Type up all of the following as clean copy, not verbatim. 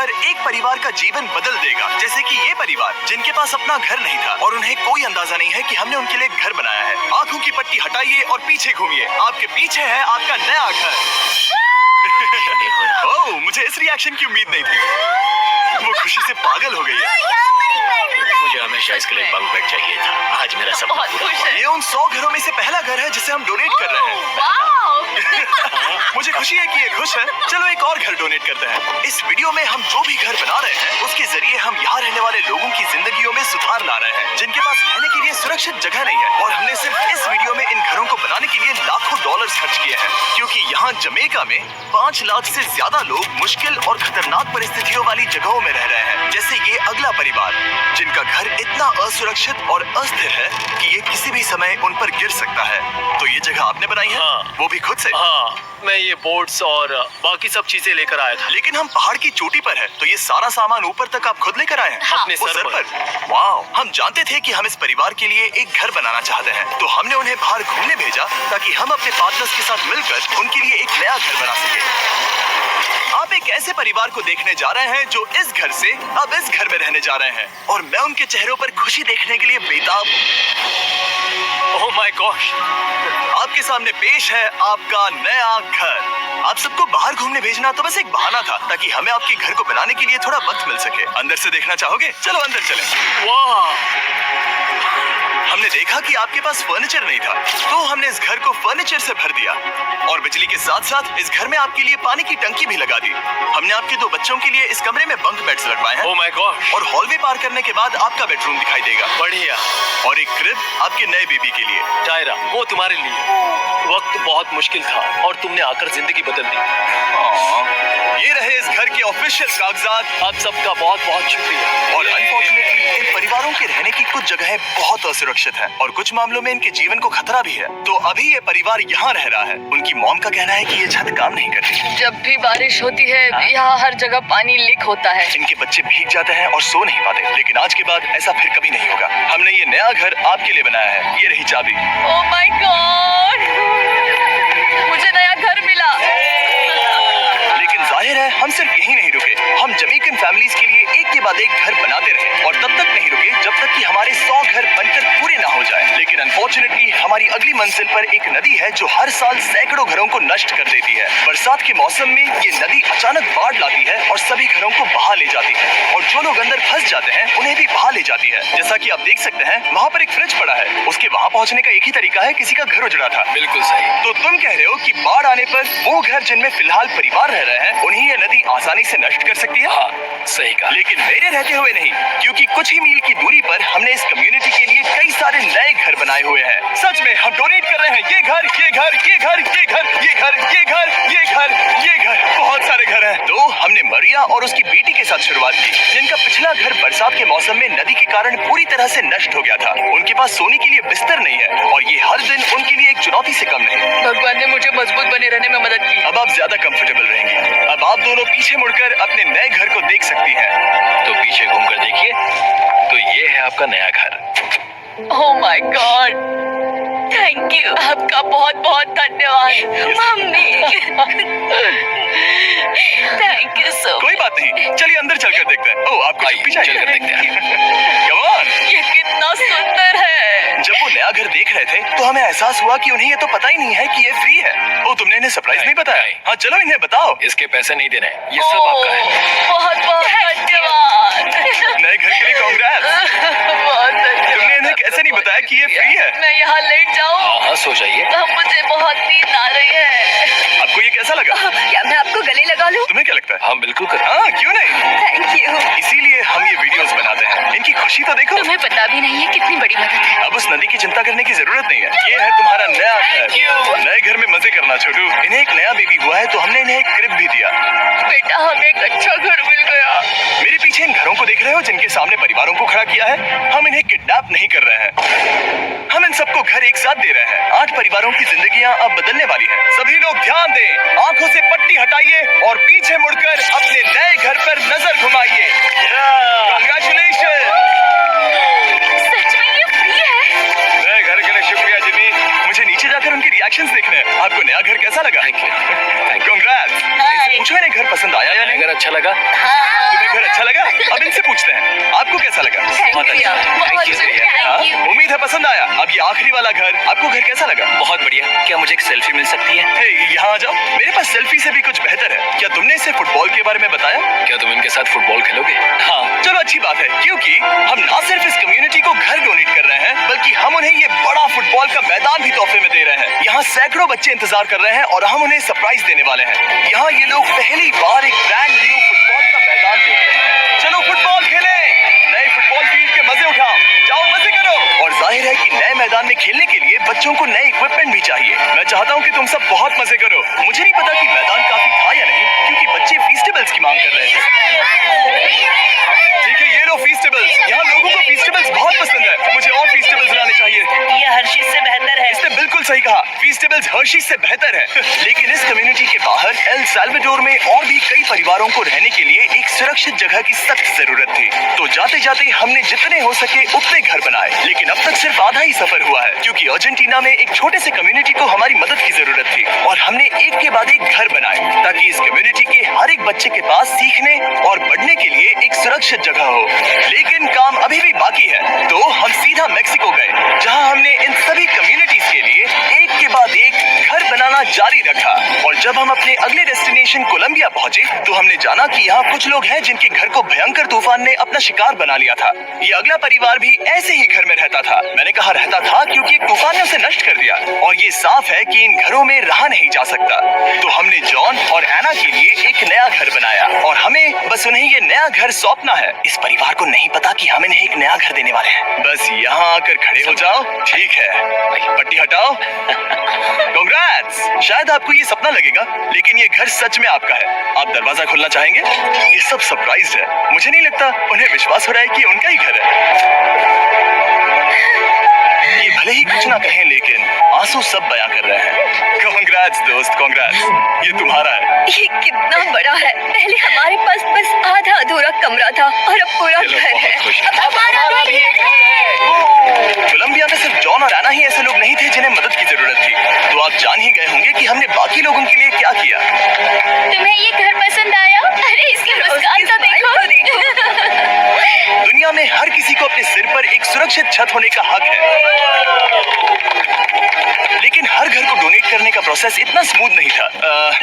घर एक परिवार का जीवन बदल देगा, जैसे कि ये परिवार जिनके पास अपना घर नहीं था और उन्हें कोई अंदाजा नहीं है कि हमने उनके लिए घर बनाया है। आंखों की पट्टी हटाइए और पीछे घूमिए, आपके पीछे है आपका नया घर। ओह, मुझे इस रिएक्शन की उम्मीद नहीं थी। वो खुशी से पागल हो गई है। मुझे हमेशा इसके लिए बंक बेड चाहिए था। आज मेरा सपना पूरा हुआ। ये उन 100 घरों में से पहला घर है जिसे हम डोनेट कर रहे हैं। मुझे खुशी है कि ये खुश है। चलो एक और घर डोनेट करते हैं। इस वीडियो में हम जो भी घर बना रहे हैं उसके जरिए हम यहाँ रहने वाले लोगों की जिंदगियों में सुधार ला रहे हैं, जिनके पास रहने के लिए सुरक्षित जगह नहीं है। और हमने सिर्फ इस वीडियो में इन घरों को बनाने के लिए लाखों डॉलर्स खर्च किए हैं, क्योंकि यहाँ जमैका में 5 लाख से ज्यादा लोग मुश्किल और खतरनाक परिस्थितियों वाली जगहों में रह रहे हैं, जैसे ये अगला परिवार जिनका घर इतना असुरक्षित और अस्थिर है कि ये किसी भी समय उन पर गिर सकता है। तो ये जगह आपने बनाई है? हाँ। वो भी खुद से? हाँ, मैं ये बोर्ड्स और बाकी सब चीजें लेकर आया था। लेकिन हम पहाड़ की चोटी पर हैं, तो ये सारा सामान ऊपर तक आप खुद लेकर आए हैं? हाँ। अपने वो सर पर। वाओ, हम जानते थे कि हम इस परिवार के लिए एक घर बनाना चाहते हैं, तो हमने उन्हें बाहर घूमने भेजा ताकि हम अपने पार्टनर्स के साथ मिलकर उनके लिए एक नया घर बना सके। आप एक ऐसे परिवार को देखने जा रहे हैं जो इस घर से अब इस घर में रहने जा रहे हैं, और मैं उनके चेहरों पर खुशी देखने के लिए बेताब हूँ। ओह माय गॉश, आपके सामने पेश है आपका नया घर। आप सबको बाहर घूमने भेजना तो बस एक बहाना था ताकि हमें आपके घर को बनाने के लिए थोड़ा वक्त मिल सके। अंदर से देखना चाहोगे? चलो अंदर चलें। वाह, हमने देखा कि आपके पास फर्नीचर नहीं था, तो हमने इस घर को फर्नीचर से भर दिया, और बिजली के साथ साथ इस घर में आपके लिए पानी की टंकी भी लगा दी। हमने आपके 2 बच्चों के लिए इस कमरे में बंक बेड्स लगवाए हैं। ओह माय गॉश, और हॉलवे पार करने के बाद आपका बेडरूम दिखाई देगा। बढ़िया। और एक क्रिब आपके नए बेबी के लिए। टायरा, वो तुम्हारे लिए। वक्त बहुत मुश्किल था और तुमने आकर जिंदगी बदल दी। ये रहे इस घर के ऑफिशियल कागजात। आप सबका बहुत बहुत शुक्रिया। और अनफॉर्चुनेटली इन परिवारों के रहने की कुछ जगहें बहुत असुरक्षित हैं और कुछ मामलों में इनके जीवन को खतरा भी है। तो अभी ये परिवार यहाँ रह रहा है। उनकी मॉम का कहना है कि ये छत काम नहीं करती। जब भी बारिश होती है यहाँ हर जगह पानी लीक होता है। इनके बच्चे भीग जाते हैं और सो नहीं पाते, लेकिन आज के बाद ऐसा फिर कभी नहीं होगा। हमने ये नया घर आपके लिए बनाया है। ये रही चाबी। ओह माय गॉड, मुझे नया घर मिला। लेकिन जाहिर है हम सिर्फ यही नहीं रुके। हम जमैकन फैमिलीज के लिए एक के बाद एक घर बनाते रहे, और तब तक नहीं रुके जब तक कि हमारे 100 घर बनकर पूरे ना हो जाए। लेकिन अनफॉर्चुनेटली हमारी अगली मंजिल पर एक नदी है जो हर साल सैकड़ों घरों को नष्ट कर देती है। बरसात के मौसम में ये नदी अचानक बाढ़ लाती है और सभी घरों को बहा ले जाती है, और जो लोग अंदर फंस जाते हैं उन्हें भी बहा ले जाती है। जैसा कि आप देख सकते हैं वहाँ पर एक फ्रिज पड़ा है। उसके वहाँ पहुँचने का एक ही तरीका है, किसी का घर उजड़ा था। बिल्कुल सही। तो तुम कह रहे हो कि बाढ़ आने पर वो घर जिनमें फिलहाल परिवार रह रहे हैं उन्हें ये नदी आसानी से नष्ट कर सकती है? हाँ, सही कहा। लेकिन मेरे रहते हुए नहीं, क्योंकि कुछ ही मील की दूरी पर हमने इस कम्युनिटी के लिए कई सारे नए घर बनाए हुए हैं। सच में हम डोनेट कर रहे हैं। ये घर, ये घर, ये घर, ये घर, ये घर, ये घर, ये घर, ये घर, बहुत सारे घर हैं। तो हमने मरिया और उसकी बेटी के साथ शुरुआत की, जिनका पिछला घर बरसात के मौसम में नदी के कारण पूरी तरह से नष्ट हो गया था। उनके पास सोने के लिए बिस्तर नहीं है, और ये हर दिन उनके लिए एक चुनौती से कम नहीं। भगवान ने मुझे मजबूत बने रहने में मदद की। अब आप ज्यादा कंफर्टेबल रहेंगी। अब आप दोनों पीछे मुड़कर अपने नए घर को देख सकती हैं। तो पीछे घूमकर देखिए, तो ये है आपका नया घर। Oh my God, thank you. आपका बहुत बहुत धन्यवाद मम्मी। Thank you so. कोई बात नहीं, चलिए अंदर चलकर देखते हैं। ओह, आपको आइए, पीछे चलकर देखते हैं। Come on। ये कितना सुंदर है। जब वो नया घर देख रहे थे तो हमें एहसास हुआ कि उन्हें ये तो पता ही नहीं है कि ये फ्री है। ओह, तुमने इन्हें सरप्राइज नहीं बताया? नहीं। हाँ, चलो इन्हें बताओ। इसके पैसे नहीं देने, ये सब आपका है। बहुत बहुत धन्यवाद। नए घर के लिए कांग्रेस। बहुत धन्यवाद। तुमने इन्हें कैसे नहीं बताया कि ये फ्री है? मैं यहाँ लेट जाऊँ? हाँ, सो जाइए। मुझे बहुत नींद आ रही है। आपको ये कैसा लगा? क्या मैं आपको गले लगा लूं? तुम्हें क्या लगता है? हाँ, बिल्कुल कर। हाँ, क्यों नहीं? Thank you. इसीलिए हम ये वीडियोस बनाते हैं। इनकी खुशी तो देखो। तुम्हें पता भी नहीं है कितनी बड़ी मदद है। अब उस नदी की चिंता करने की जरूरत नहीं है। ये है तुम्हारा नया घर। नए घर में मजे करना छोटू। इन्हें एक नया बेबी हुआ है, तो हमने इन्हें एक क्रिब भी दिया। बेटा, हमें एक अच्छा घर मिल गया। मेरे पीछे इन घरों को देख रहे हो जिनके सामने परिवारों को खड़ा किया है? हम इन्हें किडनैप नहीं कर रहे हैं, हम इन सबको घर एक साथ दे रहे हैं। 8 परिवारों की जिंदगियां अब बदलने वाली हैं। सभी लोग ध्यान दें, आंखों से पट्टी हटाइए और पीछे मुड़कर अपने नए घर पर नजर घुमाइए। कांग्रेचुलेशन। सच में ये फ्री है? नए घर के लिए शुक्रिया जिमी। मुझे नीचे जाकर उनके रिएक्शंस देखने हैं। आपको नया घर कैसा लगा? Thank you. कांग्रेट्स। इनसे पूछो इन्हें घर पसंद आया या नहीं? अगर अच्छा लगा हाँ। तुम्हें अच्छा लगा? अब इनसे पूछते हैं, आपको कैसा लगा? बहुत अच्छा। Thank you, Shreya. हाँ? उम्मीद है पसंद आया। अब ये आखिरी वाला घर, आपको घर कैसा लगा? बहुत बढ़िया। क्या मुझे एक सेल्फी मिल सकती है? हे, यहाँ आ जाओ। मेरे पास सेल्फी से भी कुछ बेहतर है। क्या तुमने इसे फुटबॉल के बारे में बताया? क्या तुम इनके साथ फुटबॉल खेलोगे? हाँ, चलो अच्छी बात है, क्योंकि हम ना सिर्फ इस कम्युनिटी को घर डोनेट कर रहे हैं, बल्कि हम उन्हें ये बड़ा फुटबॉल का मैदान भी तोहफे में दे रहे हैं। यहाँ सैकड़ों बच्चे इंतजार कर रहे हैं और हम उन्हें सरप्राइज देने वाले हैं। यहाँ ये लोग पहली बार एक ब्रांड न्यू फुटबॉल का मैदान देख रहे हैं। चलो फुटबॉल खेलें, नए फुटबॉल फील्ड के मजे उठाओ, जाओ मजे करो। और जाहिर है कि नए मैदान में खेलने के लिए बच्चों को नए इक्विपमेंट भी चाहिए। मैं चाहता हूँ कि तुम सब बहुत मजे करो। मुझे नहीं पता कि मैदान काफी था या नहीं, क्योंकि बच्चे फीस्टेबल्स की मांग कर रहे थे। ठीक है, ये लो फीस्टेबल्स। यहाँ लोगों को फीस्टेबल्स बहुत पसंद है। मुझे और फीस्टेबल्स लाने चाहिए। ये हर्षिज से बेहतर है। इसने बिल्कुल सही कहा, फीस्टेबल्स हर्शीज से बेहतर है। लेकिन इस कम्युनिटी के बाहर एल साल्वाडोर में और भी कई परिवारों को रहने के लिए एक सुरक्षित जगह की सख्त जरूरत थी। तो जाते जाते हमने जितने हो सके उतने घर बनाए, लेकिन अब तक सिर्फ आधा ही सफर हुआ है, क्योंकि अर्जेंटीना में एक छोटे से कम्युनिटी को हमारी मदद की जरूरत थी और हमने एक के बाद एक घर बनाए ताकि इस कम्युनिटी के हर एक बच्चे के पास सीखने और बढ़ने के लिए एक सुरक्षित जगह हो। लेकिन काम अभी भी बाकी है, तो हम सीधा मेक्सिको गए, जहां हमने इन सभी कम्युनिटीज के लिए एक के बाद एक घर बनाना जारी रखा। और जब हम अपने अगले डेस्टिनेशन कोलंबिया पहुंचे, तो हमने जाना कि यहाँ कुछ लोग हैं जिनके घर को भयंकर तूफान ने अपना शिकार बना लिया था। ये अगला परिवार भी ऐसे ही घर में रहता था। मैंने कहा रहता था क्योंकि एक तूफान ने उसे नष्ट कर दिया और ये साफ है कि इन घरों में रहा नहीं जा सकता। तो हमने जॉन और एना के लिए एक नया घर बनाया और हमें बस उन्हें ये नया घर सौंपना है। इस परिवार को नहीं पता कि हम इन्हें एक नया घर देने वाले हैं। बस यहाँ आकर खड़े हो जाओ। ठीक है, पट्टी हटाओ। कांग्रेट्स। शायद आपको ये सपना लगेगा, लेकिन ये घर सच में आपका है। आप दरवाजा खोलना चाहेंगे? ये सब सरप्राइज है। मुझे नहीं लगता उन्हें विश्वास हो रहा है कि उनका ही घर है। ये भले ही कुछ ना कहें, लेकिन आंसू सब बयां कर रहे हैं। कांग्रेट्स दोस्त, कांग्रेट्स। ये तुम्हारा है। ये कितना बड़ा है। पहले हमारे पास बस आधा अधूरा कमरा था और अब पूरा चलो, घर है। बहुत खुश हैं। अब हमारा भी घर है। कोलंबिया में सिर्फ जॉन और एना ही ऐसे लोग नहीं थे जिन्हें मदद की जरूरत थी। तो आप जान ही गए होंगे कि हमने बाकी लोगों के लिए क्या किया। तुम्हें ये घर पसंद आया? अरे इसकी मुस्कान तो देखो। दुनिया में हर किसी को अपने सिर पर एक सुरक्षित छत होने का हक है, लेकिन हर घर को डोनेट करने का प्रोसेस इतना स्मूथ नहीं था।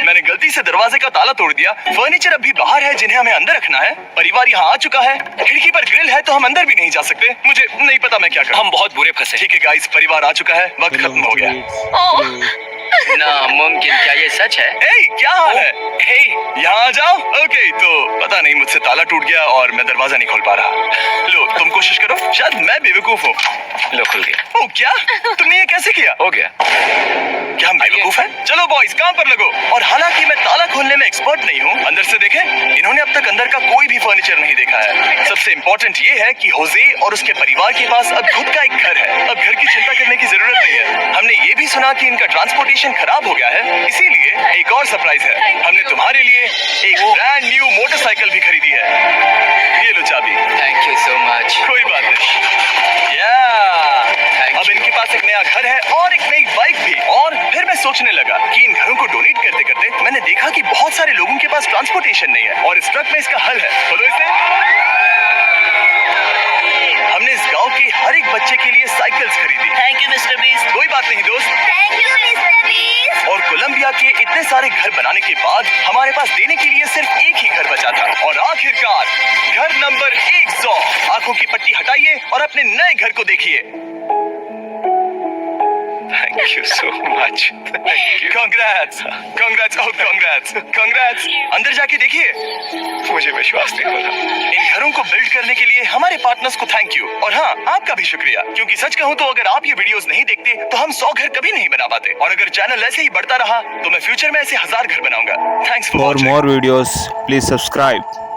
मैंने गलती से दरवाजे का ताला तोड़ दिया। फर्नीचर अभी बाहर है जिन्हें हमें अंदर रखना है। परिवार यहाँ आ चुका है। खिड़की पर ग्रिल है तो हम अंदर भी नहीं जा सकते। मुझे नहीं पता मैं क्या करूं। हम बहुत बुरे फंसे। ठीक है गाइस, परिवार आ चुका है। वक्त खत्म हो गया। ओह, नामुमकिन। क्या ये सच है? हे, क्या हाल है? हे, यहाँ आ जाओ। ओके, तो पता नहीं मुझसे ताला टूट गया और मैं दरवाजा नहीं खोल पा रहा। लो, तुम कोशिश करो। शायद मैं बेवकूफ हूँ। लो, खुल गया। ओह, क्या? तुमने ये कैसे किया? हो गया। क्या हम बेवकूफ हैं? चलो बॉयज, काम पर लगो। और हालांकि मैं ताला खोलने में एक्सपर्ट नहीं हूँ, अंदर से देखें, इन्होंने अब तक अंदर का कोई भी फर्नीचर नहीं देखा है। सबसे इम्पोर्टेंट ये है कि होजे और उसके परिवार के पास अब खुद का एक घर है। अब घर की चिंता करने की जरूरत नहीं है। हमने ये भी सुना कि इनका ट्रांसपोर्टेशन खराब हो गया है, इसीलिए एक और सरप्राइज है। हमने तुम्हारे लिए एक ब्रांड न्यू मोटरसाइकिल भी खरीदी है। ये लो चाबी। Thank you so much. कोई बात नहीं। या अब इनके पास एक नया घर है और एक नई बाइक भी। और फिर मैं सोचने लगा कि इन घरों को डोनेट करते करते मैंने देखा कि बहुत सारे लोगों के पास ट्रांसपोर्टेशन नहीं है और इस ट्रक में इसका हल है। खोलो इसे। हमने इस गांव के हर एक बच्चे के लिए साइकिल्स खरीदी। Thank you mister beast. कोई बात नहीं दोस्त। Thank you mister beast. और कोलंबिया के इतने सारे घर बनाने के बाद हमारे पास देने के लिए सिर्फ एक ही घर बचा था। और आखिरकार घर नंबर 100। आंखों की पट्टी हटाइए और अपने नए घर को देखिए। Thank you so much. Thank you. Congrats, congrats, oh congrats, congrats. अंदर जाके देखिए। मुझे विश्वास नहीं हो रहा। इन घरों को बिल्ड करने के लिए हमारे पार्टनर्स को थैंक यू। और हाँ, आपका भी शुक्रिया, क्योंकि सच कहूँ तो अगर आप ये वीडियोस नहीं देखते तो हम 100 घर कभी नहीं बना पाते। और अगर चैनल ऐसे ही बढ़ता रहा तो मैं फ्यूचर में ऐसे 1000 घर बनाऊंगा। Thanks for For watching. more videos, please subscribe.